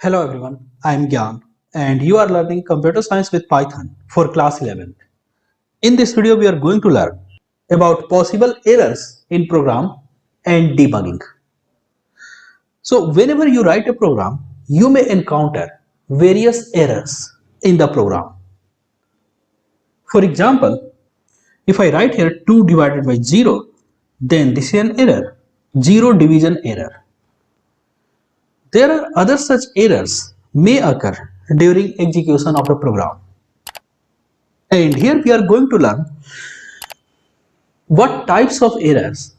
Hello everyone, I am Gyan and you are learning computer science with Python for class 11. In this video we are going to learn about possible errors in program and debugging. So whenever you write a program, you may encounter various errors in the program. For example, if I write here 2 divided by 0, then this is an error, 0 division error. There are other such errors may occur during execution of a program. And here we are going to learn what types of errors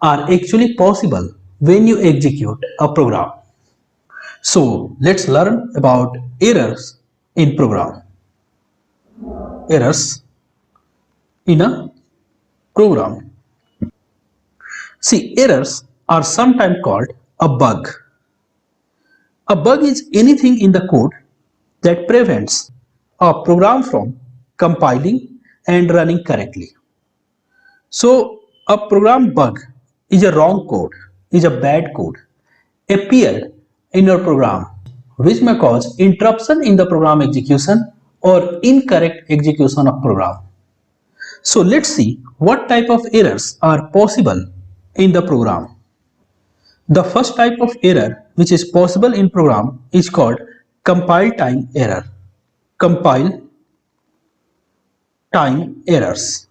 are actually possible when you execute a program. So let's learn about errors in program. Errors in a program. See, errors are sometimes called a bug. A bug is anything in the code that prevents a program from compiling and running correctly. So a program bug is a wrong code, is a bad code appeared in your program which may cause interruption in the program execution or incorrect execution of program. So let's see what type of errors are possible in the program. The first type of error which is possible in program is called compile time error. Compile time errors.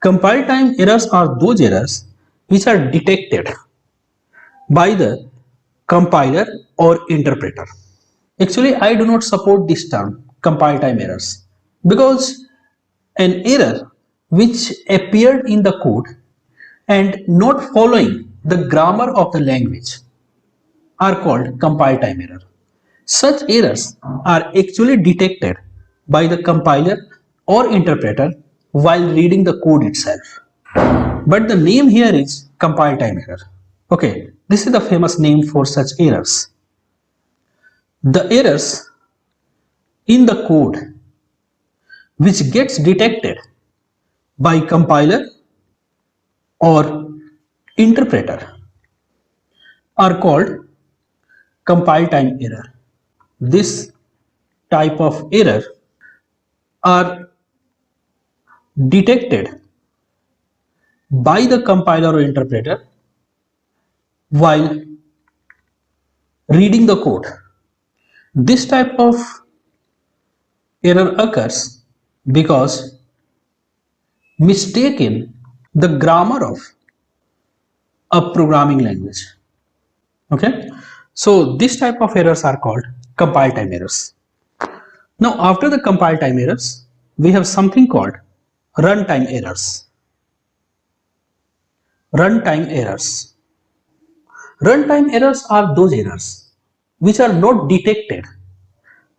Compile time errors are those errors which are detected by the compiler or interpreter. Actually, I do not support this term compile time errors because an error which appeared in the code and not following the grammar of the language are called compile time error. Such errors are actually detected by the compiler or interpreter while reading the code itself. But the name here is compile time error. Okay, this is the famous name for such errors. The errors in the code which gets detected by compiler or interpreter are called compile time error. This type of error are detected by the compiler or interpreter while reading the code. This type of error occurs because mistaken the grammar of a programming language. Okay, so this type of errors are called compile time errors. Now after the compile time errors, we have something called runtime errors. Runtime errors. Runtime errors are those errors which are not detected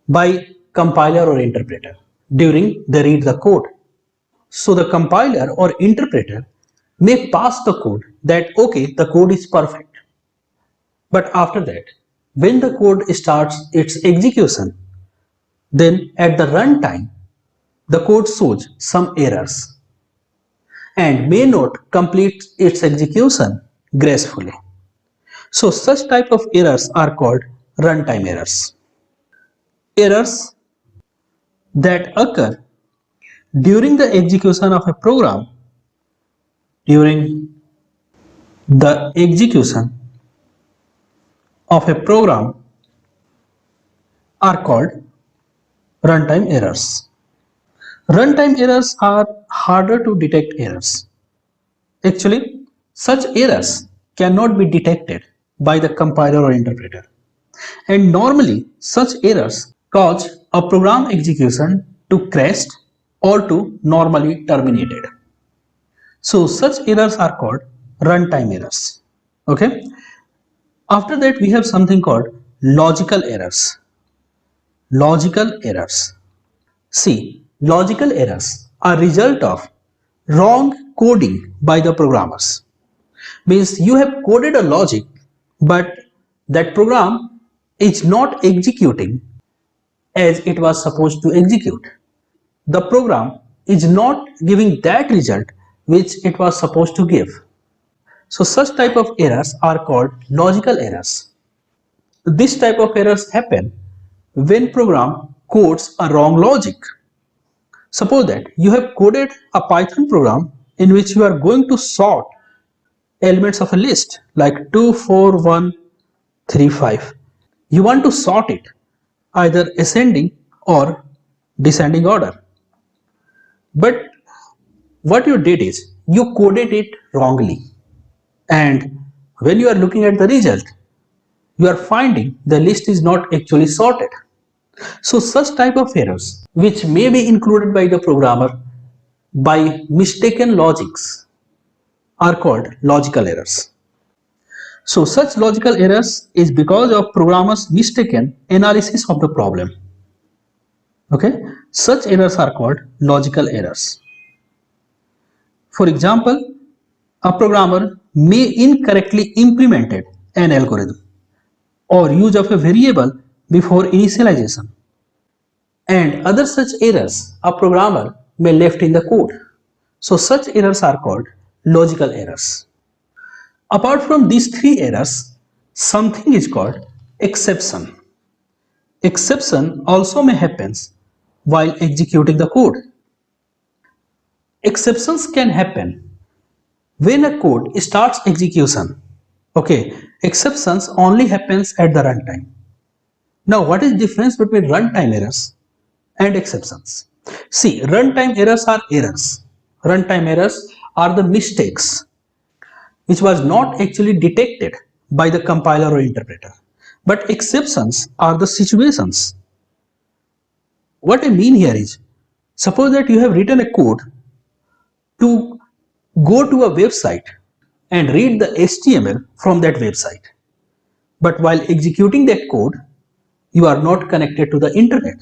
by compiler or interpreter during they read the code. So the compiler or interpreter may pass the code that okay, the code is perfect. But after that, when the code starts its execution, then at the runtime, the code shows some errors and may not complete its execution gracefully. So such type of errors are called runtime errors. Errors that occur during the execution of a program, during the execution of a program are called runtime errors. Runtime errors are harder to detect errors. Actually, such errors cannot be detected by the compiler or interpreter. And normally, such errors cause a program execution to crash or to normally terminated. So such errors are called runtime errors. Okay. After that, we have something called logical errors. Logical errors. See, logical errors are result of wrong coding by the programmers. Means you have coded a logic, but that program is not executing as it was supposed to execute. The program is not giving that result which it was supposed to give. So such type of errors are called logical errors. This type of errors happen when program codes a wrong logic. Suppose that you have coded a Python program in which you are going to sort elements of a list like 2, 4, 1, 3, 5. You want to sort it either ascending or descending order. But what you did is you coded it wrongly. And when you are looking at the result, you are finding the list is not actually sorted. So such type of errors which may be included by the programmer by mistaken logics are called logical errors. So such logical errors is because of programmer's mistaken analysis of the problem. Okay, such errors are called logical errors. For example, a programmer may incorrectly implemented an algorithm or use of a variable before initialization, and other such errors a programmer may left in the code. So such errors are called logical errors. Apart from these three errors, something is called exception. Exception also may happen while executing the code. Exceptions can happen when a code starts execution. Okay, exceptions only happens at the runtime. Now, what is the difference between runtime errors and exceptions? See, runtime errors are errors. Runtime errors are the mistakes which was not actually detected by the compiler or interpreter. But exceptions are the situations. What I mean here is, suppose that you have written a code to go to a website and read the HTML from that website. But while executing that code, you are not connected to the internet.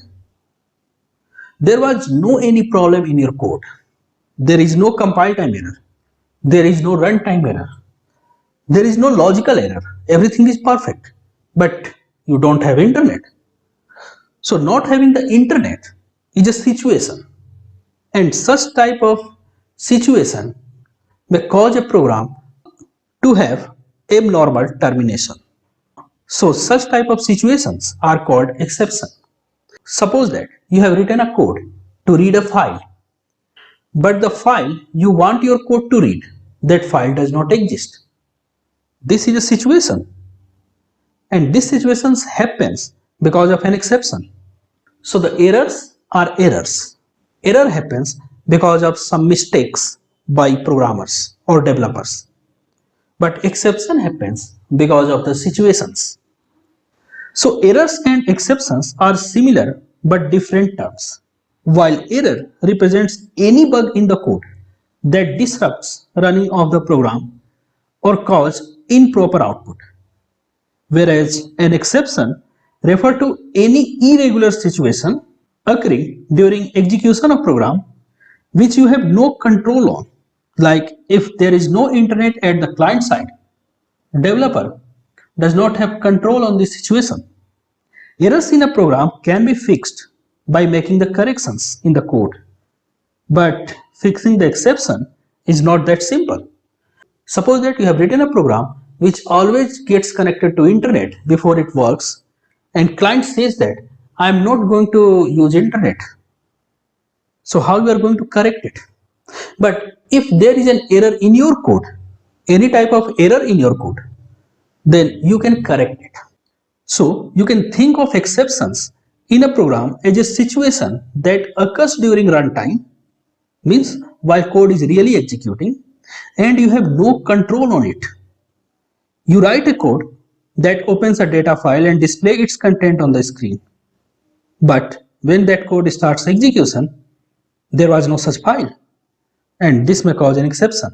There was no any problem in your code. There is no compile time error. There is no runtime error. There is no logical error. Everything is perfect. But you don't have internet. So not having the internet is a situation. And such type of situation may cause a program to have abnormal termination. So such type of situations are called exception. Suppose that you have written a code to read a file, but the file you want your code to read, that file does not exist. This is a situation, and this situation happens because of an exception. So the errors are errors. Error happens because of some mistakes by programmers or developers, but exception happens because of the situations. So errors and exceptions are similar but different terms. While error represents any bug in the code that disrupts running of the program or cause improper output, whereas an exception refers to any irregular situation occurring during execution of program which you have no control on. Like if there is no internet at the client side, developer does not have control on this situation. Errors in a program can be fixed by making the corrections in the code, but fixing the exception is not that simple. Suppose that you have written a program which always gets connected to internet before it works, and client says that I am not going to use internet. So how you are going to correct it? But if there is an error in your code, any type of error in your code, then you can correct it. So you can think of exceptions in a program as a situation that occurs during runtime, means while code is really executing and you have no control on it. You write a code that opens a data file and display its content on the screen. But when that code starts execution, there was no such file, and this may cause an exception.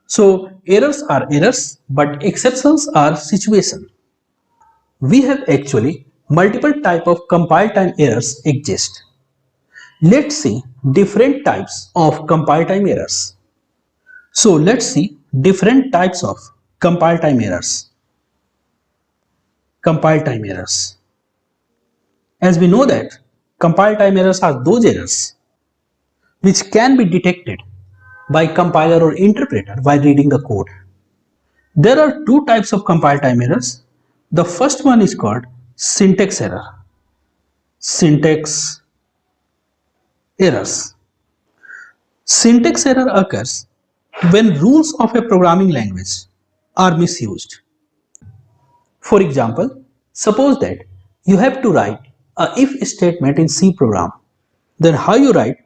So errors are errors, but exceptions are situation. We have actually multiple type of compile time errors exist. Let's see different types of compile time errors. So let's see different types of compile time errors. Compile time errors. As we know that compile time errors are those errors which can be detected by compiler or interpreter while reading the code. There are two types of compile time errors. The first one is called syntax error. Syntax errors. Syntax error occurs when rules of a programming language are misused. For example, suppose that you have to write a if statement in C program. Then how you write?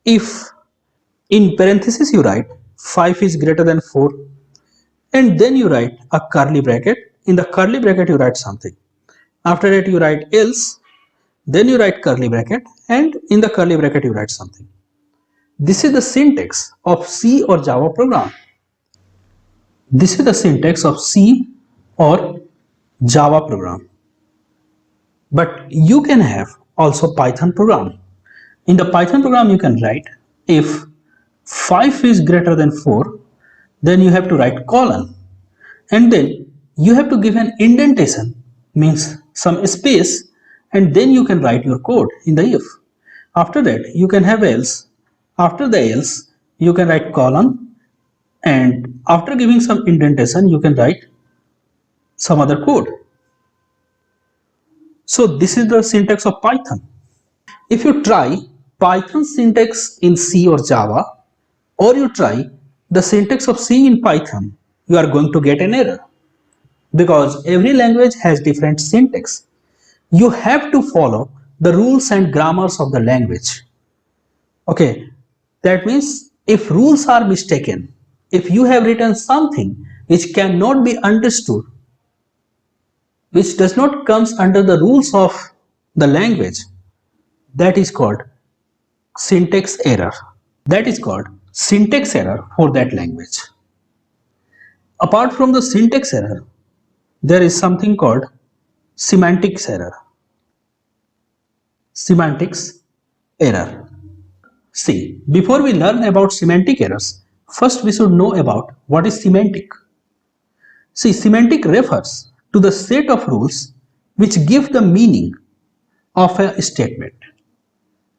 If in parenthesis you write 5 is greater than 4, and then you write a curly bracket. In the curly bracket you write something. After that you write else, then you write curly bracket, and in the curly bracket you write something. This is the syntax of C or Java program. This is the syntax of C or Java program. But you can have also Python program. In the Python program you can write if 5 is greater than 4, then you have to write colon, and then you have to give an indentation, means some space, and then you can write your code in the if. After that you can have else. After the else you can write colon, and after giving some indentation you can write some other code. So this is the syntax of Python. If you try Python syntax in C or Java, or you try the syntax of C in Python, you are going to get an error, because every language has different syntax. You have to follow the rules and grammars of the language. Okay, that means if rules are mistaken, if you have written something which cannot be understood, which does not comes under the rules of the language, that is called syntax error. That is called syntax error for that language. Apart from the syntax error, there is something called semantics error. Semantics error. See, before we learn about semantic errors, first we should know about what is semantic. See, semantic refers to the set of rules which give the meaning of a statement.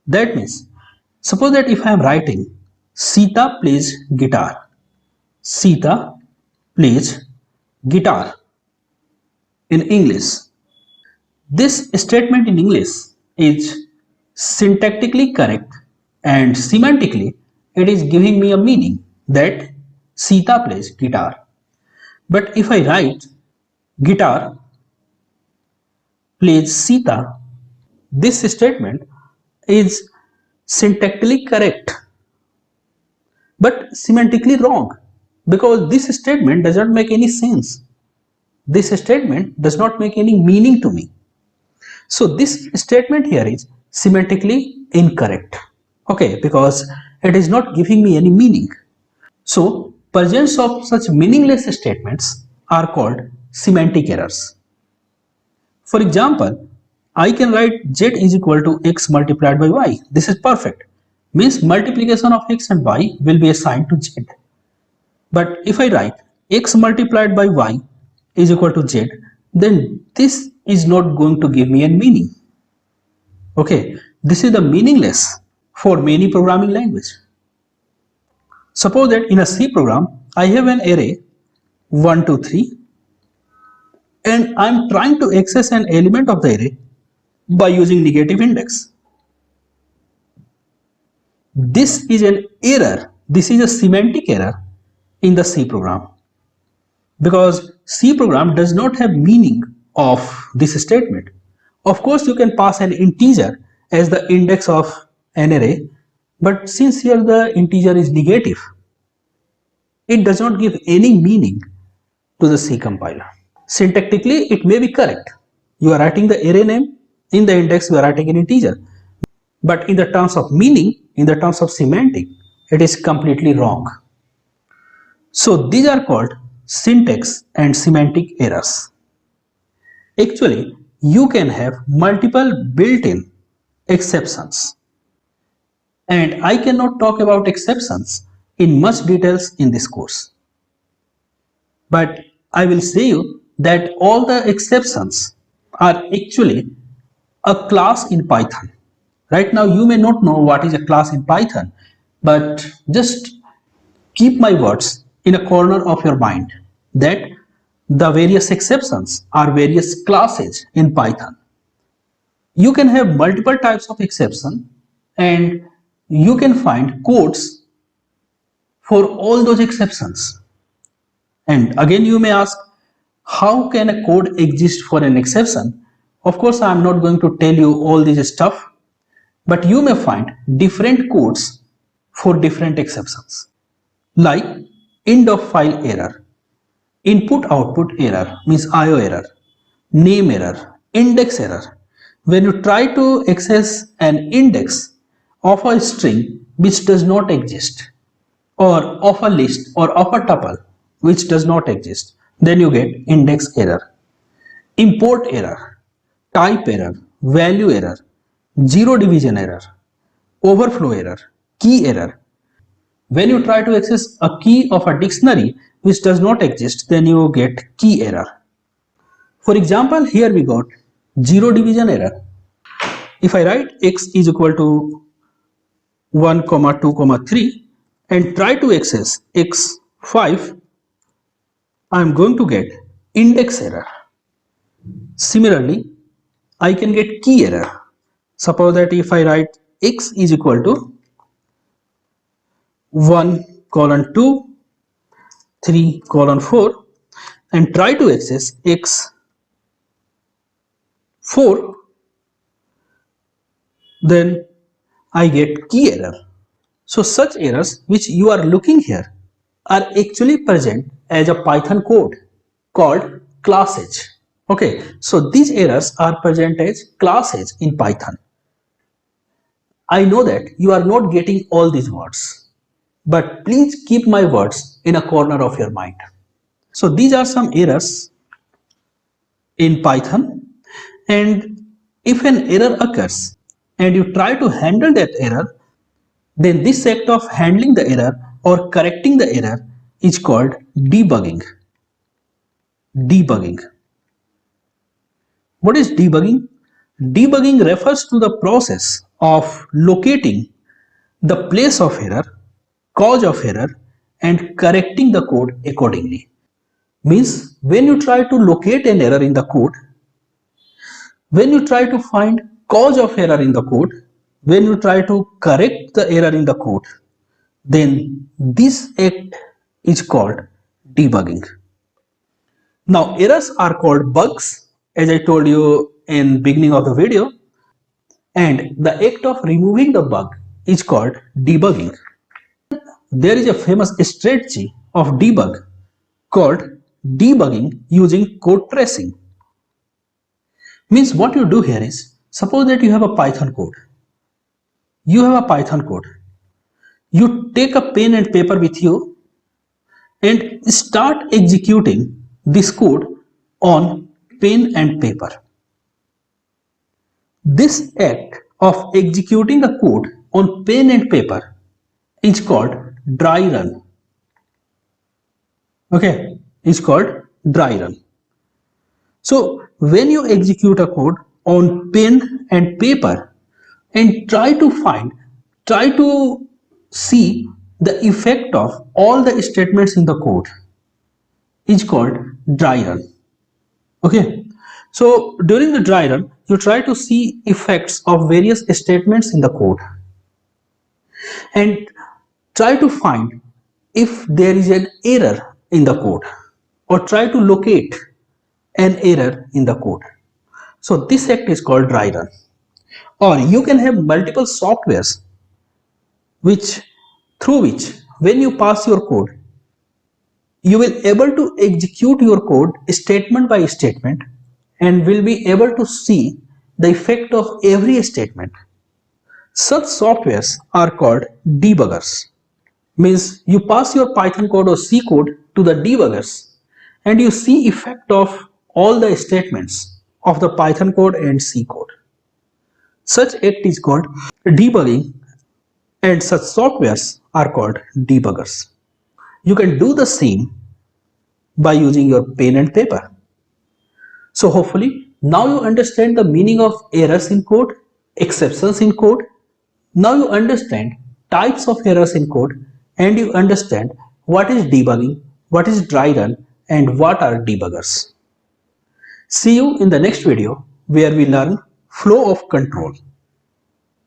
That means, suppose that if I am writing Sita plays guitar, Sita plays guitar in English. This statement in English is syntactically correct, and semantically it is giving me a meaning that Sita plays guitar. But if I write guitar plays Sita, this statement is syntactically correct but semantically wrong, because this statement does not make any sense. This statement does not make any meaning to me. So this statement here is semantically incorrect. Okay, because it is not giving me any meaning. So presence of such meaningless statements are called semantic errors. For example, I can write z is equal to x multiplied by y. This is perfect. Means multiplication of x and y will be assigned to z. But if I write x multiplied by y is equal to z, then this is not going to give me a meaning. Okay, this is the meaningless for many programming language. Suppose that in a C program, I have an array 1, 2, 3, and I am trying to access an element of the array by using negative index. This is an error. This is a semantic error in the C program, because C program does not have meaning of this statement. Of course, you can pass an integer as the index of an array, but since here the integer is negative, it does not give any meaning to the C compiler. Syntactically, it may be correct. You are writing the array name, in the index you are writing an integer, but in the terms of meaning, in the terms of semantic, it is completely wrong. So these are called syntax and semantic errors. Actually, you can have multiple built-in exceptions, and I cannot talk about exceptions in much details in this course. But I will say you that all the exceptions are actually a class in Python. Right now you may not know what is a class in Python, but just keep my words in a corner of your mind that the various exceptions are various classes in Python. You can have multiple types of exception and you can find codes for all those exceptions. And again you may ask, how can a code exist for an exception? Of course, I am not going to tell you all this stuff, but you may find different codes for different exceptions. Like end of file error, input output error means IO error, name error, index error. When you try to access an index of a string which does not exist, or of a list or of a tuple which does not exist, then you get index error. Import error, type error, value error, zero division error, overflow error, key error. When you try to access a key of a dictionary which does not exist, then you get key error. For example, here we got zero division error. If I write x is equal to 1, 2, 3 and try to access x5, I am going to get index error. Similarly, I can get key error. Suppose that if I write x is equal to 1, 2, 3, 4 and try to access x4, then I get key error. So such errors which you are looking here are actually present as a Python code called classes. Okay, so these errors are present as classes in Python. I know that you are not getting all these words, but please keep my words in a corner of your mind. So these are some errors in Python, and if an error occurs and you try to handle that error, then this act of handling the error or correcting the error is called debugging. Debugging. What is debugging? Debugging refers to the process of locating the place of error, cause of error, and correcting the code accordingly. Means when you try to locate an error in the code, when you try to find cause of error in the code, when you try to correct the error in the code, then this act is called debugging. Now errors are called bugs, as I told you in beginning of the video, and the act of removing the bug is called debugging. There is a famous strategy of debug called debugging using code tracing. Means what you do here is, suppose that you have a Python code. You have a Python code. You take a pen and paper with you and start executing this code on pen and paper. This act of executing a code on pen and paper is called dry run. Okay, it's called dry run. So when you execute a code on pen and paper and try to see the effect of all the statements in the code is called dry run. Okay, so during the dry run you try to see effects of various statements in the code and try to find if there is an error in the code or try to locate an error in the code. So this act is called dry run. Or you can have multiple softwares through which when you pass your code, you will able to execute your code statement by statement and will be able to see the effect of every statement. Such softwares are called debuggers. Means you pass your Python code or C code to the debuggers and you see effect of all the statements of the Python code and C code. Such act is called debugging and such softwares are called debuggers. You can do the same by using your pen and paper. So hopefully now you understand the meaning of errors in code, exceptions in code. Now you understand types of errors in code and you understand what is debugging, what is dry run, and what are debuggers. See you in the next video where we learn flow of control.